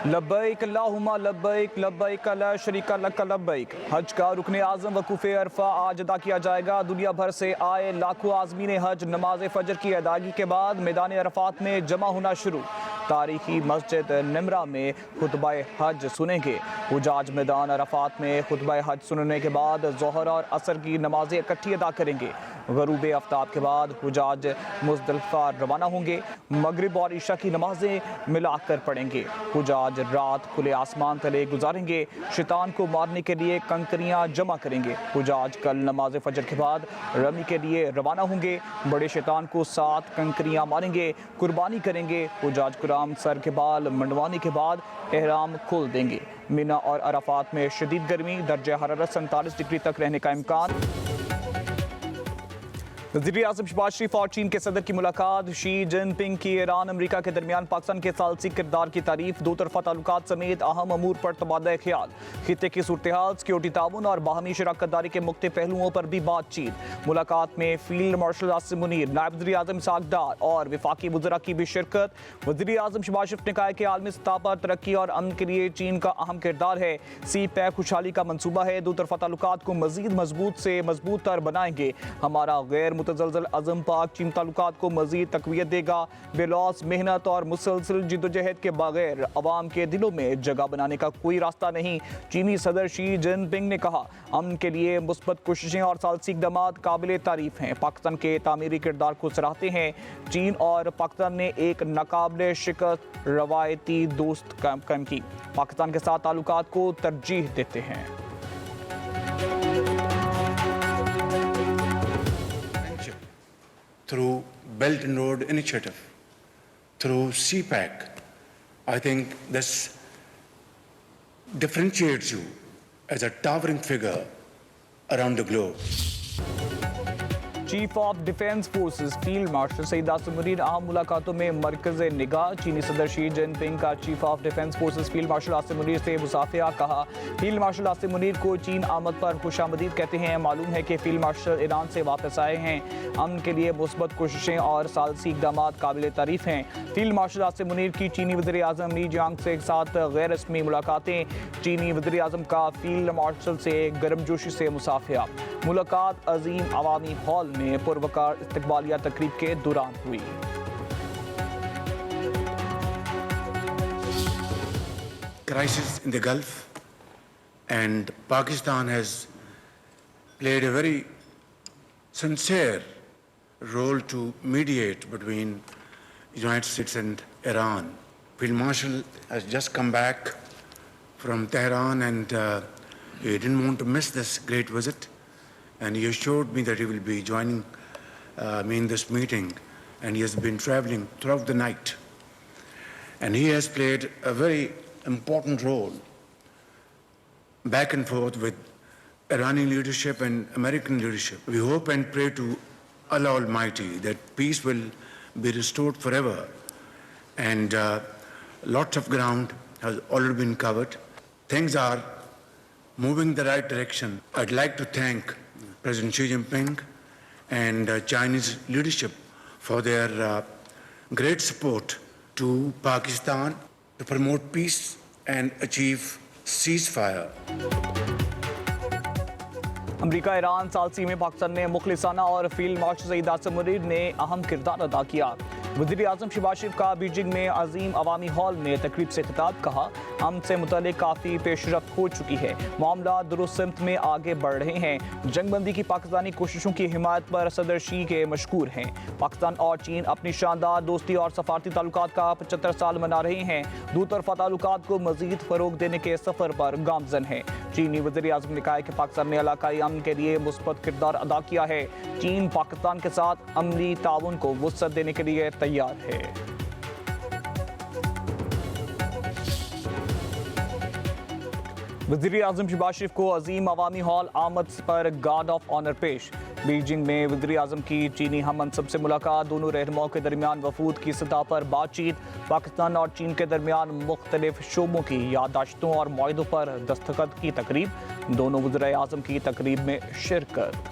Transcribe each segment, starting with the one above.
लब्बैक अल्लाहुम्मा लब्बैक लब्बैक ला शरीका लक लब्बैक। हज का रुकन आज़म वकूफ़े अरफा आज अदा किया जाएगा। दुनिया भर से आए लाखों आज़मीन हज नमाज फ़जर की अदायगी के बाद मैदान अरफात में जमा होना शुरू। तारीखी मस्जिद निमरा में खुतबा हज सुनेंगे। हुजाज मैदान अरफात में खुतबा हज सुनने के बाद ज़ोहर और असर की नमाजें इकट्ठी अदा करेंगे। गरूब आफ्ताब के बाद हुजाज मुज़दलिफ़ा रवाना होंगे। मगरिब और ईशा की नमाजें मिलाकर पढ़ेंगे। हुजाज रात खुले आसमान तले गुजारेंगे। शैतान को मारने के लिए कंकरियां जमा करेंगे। हुजाज कल नमाज फजर के बाद रमी के लिए रवाना होंगे। बड़े शैतान को 7 कंकरियां मारेंगे, कुर्बानी करेंगे। हुजाज कुराम सर के बाल मंडवाने के बाद एहराम खोल देंगे। मिना और अराफात में शदीद गर्मी, दर्जा हरारत 47 डिग्री तक रहने का इम्कान। वज़ीर आज़म शहबाज शरीफ और चीन के सदर की मुलाकात। शी जिनपिंग की ईरान अमरीका के दरमियान पाकिस्तान के सालसी किरदार की तारीफ। दो तरफा ताल्लुकात समेत अहम अमूर पर तबादला ख्याल। खित्ते की सूरत हाल, सिक्योरिटी ताउन और बाहमी शराकतदारी के मुख्तलिफ पहलुओं पर भी बातचीत। मुलाकात में फील्ड मार्शल आसिम मुनीर, नायब वज़ीर आज़म इसहाक डार और वफाकी वज़रा की भी शिरकत। वज़ीर आज़म शहबाज शरीफ ने कहा कि आलमी सतह पर तरक्की और अमन के लिए चीन का अहम किरदार है। सी पैक खुशहाली का मनसूबा है। दो तरफा ताल्लुकात को मजीद मजबूत तर बनाएंगे। हमारा गैर मुतज़लज़ल अज़म पाक चीन ताल्लुकात को मजीद तक़वियत देगा। बेलौस मेहनत और मुसलसल जिद्दोजहद के बगैर अवाम के दिलों में जगह बनाने का कोई रास्ता नहीं। चीनी सदर शी जिनपिंग ने कहा, अमन के लिए मुस्बत कोशिशें और सालसी इक़दामात काबिल तारीफ हैं। पाकिस्तान के तामीरी किरदार को सराहते हैं। चीन और पाकिस्तान ने एक नाकाबिल शिकस्त रवायती दोस्त कायम की। पाकिस्तान के साथ ताल्लुकात को तरजीह देते हैं। Through Belt and Road Initiative, through CPAC, I think this differentiates you as a towering figure around the globe. Chief of defence forces field marshal Saeed Asim Munir अहम मुलाकातों में मरकज़ निगाह। चीनी सदर शी जिनपिंग का chief of defence forces field marshal Asim Munir से मुसाफिया। कहा, फील्ड मार्शल आसिम मुनीर को चीन आमद पर खुशामदीद कहते हैं। मालूम है कि फील्ड मार्शल ईरान से वापस आए हैं। अमन के लिए मुस्बत कोशिशें और सालसी इक़दामात काबिल तारीफ हैं। फील्ड मार्शल आसिम मुनीर की चीनी वज़ीर आज़म ली जियांग से साथ गैर रस्मी मुलाकातें। चीनी वज़ीर आज़म का फील्ड मार्शल से गर्मजोशी से मुसाफिया। मुलाकात अजीम अवामी हॉल में पुरवकार इस्तकबालिया तकरीब के दौरान हुई। Crisis in the Gulf, and Pakistan has played a very sincere role to mediate between United States and Iran. Field Marshal has just come back from Tehran, and he didn't want to miss this great visit. And he assured me that he will be joining me in this meeting, and he has been traveling throughout the night. And he has played a very important role back and forth with Iranian leadership and American leadership. We hope and pray to Allah Almighty that peace will be restored forever. And lots of ground has already been covered. Things are moving in the right direction. I'd like to thank President Xi Jinping and Chinese leadership for their great support to Pakistan to promote peace and achieve ceasefire. अमरीका Iran सालसी में पाकिस्तान ने मुखलिसाना और field marshal Saeed Asim Munir ने अहम किरदार अदा किया। वज़ीर आज़म शहबाज शरीफ का बीजिंग में अजीम अवामी हॉल में तकरीब से खिताब। कहा, हम से मुतल्लिक़ काफ़ी पेशरफ्त हो चुकी है। मामला दुरुस्त सिमत में आगे बढ़ रहे हैं। जंगबंदी की पाकिस्तानी कोशिशों की हिमायत पर सदर शी के मशकूर हैं। पाकिस्तान और चीन अपनी शानदार दोस्ती और सफारती ताल्लुकात का 75 साल मना रहे हैं। दो तरफा ताल्लुकात को मज़ीद फ़रोग़ देने के सफ़र पर गामज़न है। चीनी वज़ीर आज़म ने कहा कि पाकिस्तान ने इलाकाई अमन के लिए मुस्बत किरदार अदा किया है। चीन पाकिस्तान के साथ अमली ताउन को वुसअत देने के लिए तैयार है। वज़ीर आज़म शहबाज शरीफ को अजीम अवामी हॉल आमद पर गार्ड ऑफ ऑनर पेश। बीजिंग में वज़ीर आज़म की चीनी हम मनसब से मुलाकात। दोनों रहनुमाओं के दरमियान वफूद की सतह पर बातचीत। पाकिस्तान और चीन के दरमियान मुख्तलिफ शोबों की यादाश्तों और मुआहदों पर दस्तखत की तकरीब। दोनों वज़ीर आज़म की तकरीब में शिरकत।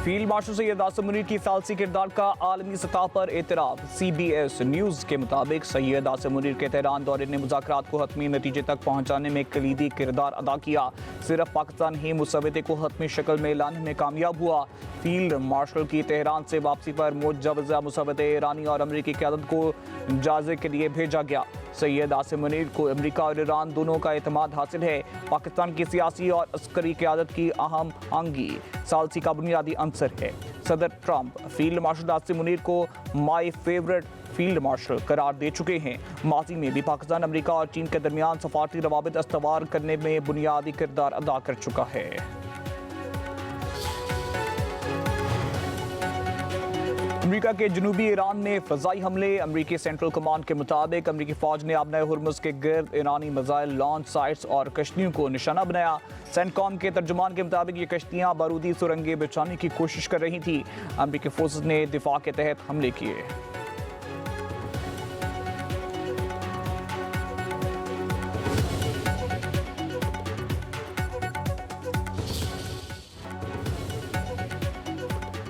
फील्ड मार्शल सैयद आसिम मुनीर की सालसी किरदार का आलमी सतह पर एतराफ़। CBS न्यूज़ के मुताबिक सैयद आसिम मुनीर के तेहरान दौरे ने मुज़ाकरात को हतमी नतीजे तक पहुँचाने में कलीदी किरदार अदा किया। सिर्फ पाकिस्तान ही मुसव्वदे को हतमी शक्ल में लाने में कामयाब हुआ। फील्ड मार्शल की तेहरान से वापसी पर मुजवज़ा मुसव्वदे ईरानी और अमरीकी क़यादत को जायजे के लिए भेजा गया। सैयद आसिम मुनीर को अमरीका और ईरान दोनों का एतमाद हासिल है। पाकिस्तान की सियासी और अस्करी क़यादत की अहम अंगी सालसी का बुनियादी अंसर है। सदर Trump field marshal Asim Munir को माई फेवरेट फील्ड मार्शल करार दे चुके हैं। माजी में भी पाकिस्तान, अमरीका और चीन के दरमियान सफारती रवाबित इस्तवार करने में बुनियादी किरदार अदा कर चुका है। अमरीका के जनूबी ईरान में फ़ज़ाई हमले। अमरीकी सेंट्रल कमांड के मुताबिक अमरीकी फ़ौज ने आबनाए हुर्मुज़ के गिर्द ईरानी मिसाइल लॉन्च साइट्स और कश्तियों को निशाना बनाया। सेंटकॉम के तर्जुमान के मुताबिक ये कश्तियाँ बारूदी सुरंगें बिछाने की कोशिश कर रही थी। अमरीकी फोर्सेस ने दिफा के तहत हमले किए।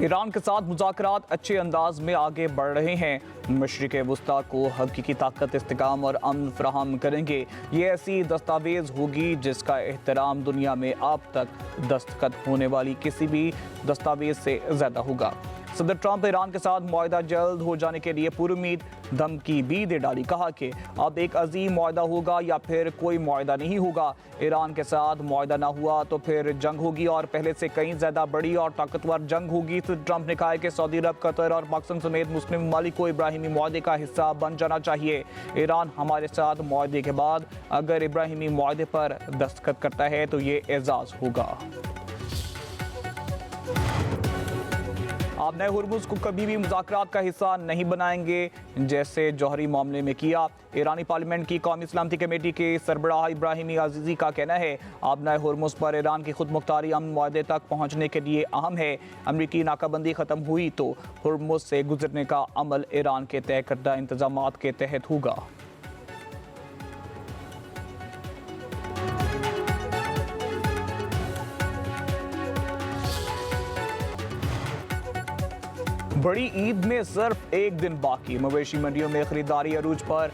ईरान के साथ मुज़ाकरात अच्छे अंदाज में आगे बढ़ रहे हैं। मशरिक़ वुस्ता को हकीकी ताकत, इस्तेकाम और अमन फराहम करेंगे। ये ऐसी दस्तावेज़ होगी जिसका एहतराम दुनिया में अब तक दस्तखत होने वाली किसी भी दस्तावेज़ से ज़्यादा होगा। सदर ट्रंप ईरान के साथ मुआहदा जल्द हो जाने के लिए पूरी धमकी भी दे डाली। कहा कि अब एक अजीम मुआहदा होगा या फिर कोई मुआहदा नहीं होगा। ईरान के साथ मुआहदा ना हुआ तो फिर जंग होगी और पहले से कहीं ज़्यादा बड़ी और ताकतवर जंग होगी। तो ट्रंप ने कहा कि सऊदी अरब, कतर और पाकिस्तान समेत मुस्लिम ममालिक को इब्राहिमी मुआहदे का हिस्सा बन जाना चाहिए। ईरान हमारे साथ मुआहदे के बाद अगर इब्राहिमी मुआहदे पर दस्तखत करता है तो ये एजाज़ होगा। आप नए हुर्मुज़ को कभी भी मुज़ाकरात का हिस्सा नहीं बनाएंगे, जैसे जौहरी मामले में किया। ईरानी पार्लियामेंट की कौमी सलामती कमेटी के सरबराह इब्राहिमी अजीज़ी का कहना है आप नए हुर्मुज़ पर ईरान की खुद मुख्तारी अमन मुआहदे तक पहुँचने के लिए अहम है। अमरीकी नाकाबंदी ख़त्म हुई तो हुर्मुज़ से गुजरने का अमल ईरान के तय करदा इंतजामात के तहत होगा। बड़ी ईद में सिर्फ एक दिन बाकी। मवेशी मंडियों में खरीदारी अरूज पर।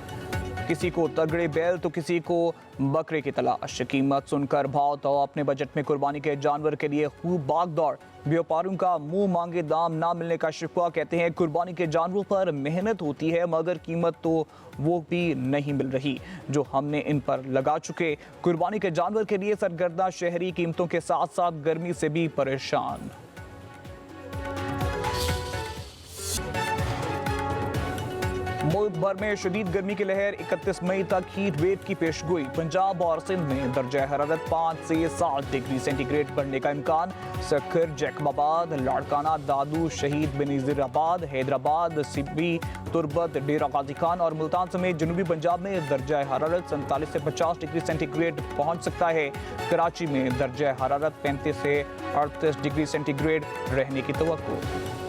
किसी को तगड़े बैल तो किसी को बकरे की तलाश। कीमत सुनकर भाव तो अपने बजट में कुर्बानी के जानवर के लिए खूब भाग दौड़। व्यापारियों का मुंह मांगे दाम ना मिलने का शिकवा। कहते हैं कुर्बानी के जानवरों पर मेहनत होती है मगर कीमत तो वो भी नहीं मिल रही जो हमने इन पर लगा चुके। कुर्बानी के जानवर के लिए सरगर्दा शहरी कीमतों के साथ साथ गर्मी से भी परेशान। मुल्क भर में शदीद गर्मी की लहर। 31 मई तक हीट वेव की पेशगोई। पंजाब और सिंध में दर्जा हरारत 5 से 7 डिग्री सेंटीग्रेड बढ़ने का इम्कान। सखर, जैकबाबाद, लाड़काना, दादू, शहीद बेनज़ीराबाद, हैदराबाद, सिब्बी, तुरबत, डेरा गाजी खान और मुल्तान समेत जनूबी पंजाब में दर्जा हरारत 47 से 50 डिग्री सेंटीग्रेड पहुँच सकता है। कराची में दर्जा हरारत 35 से 38 डिग्री सेंटीग्रेड रहने की तवक्को।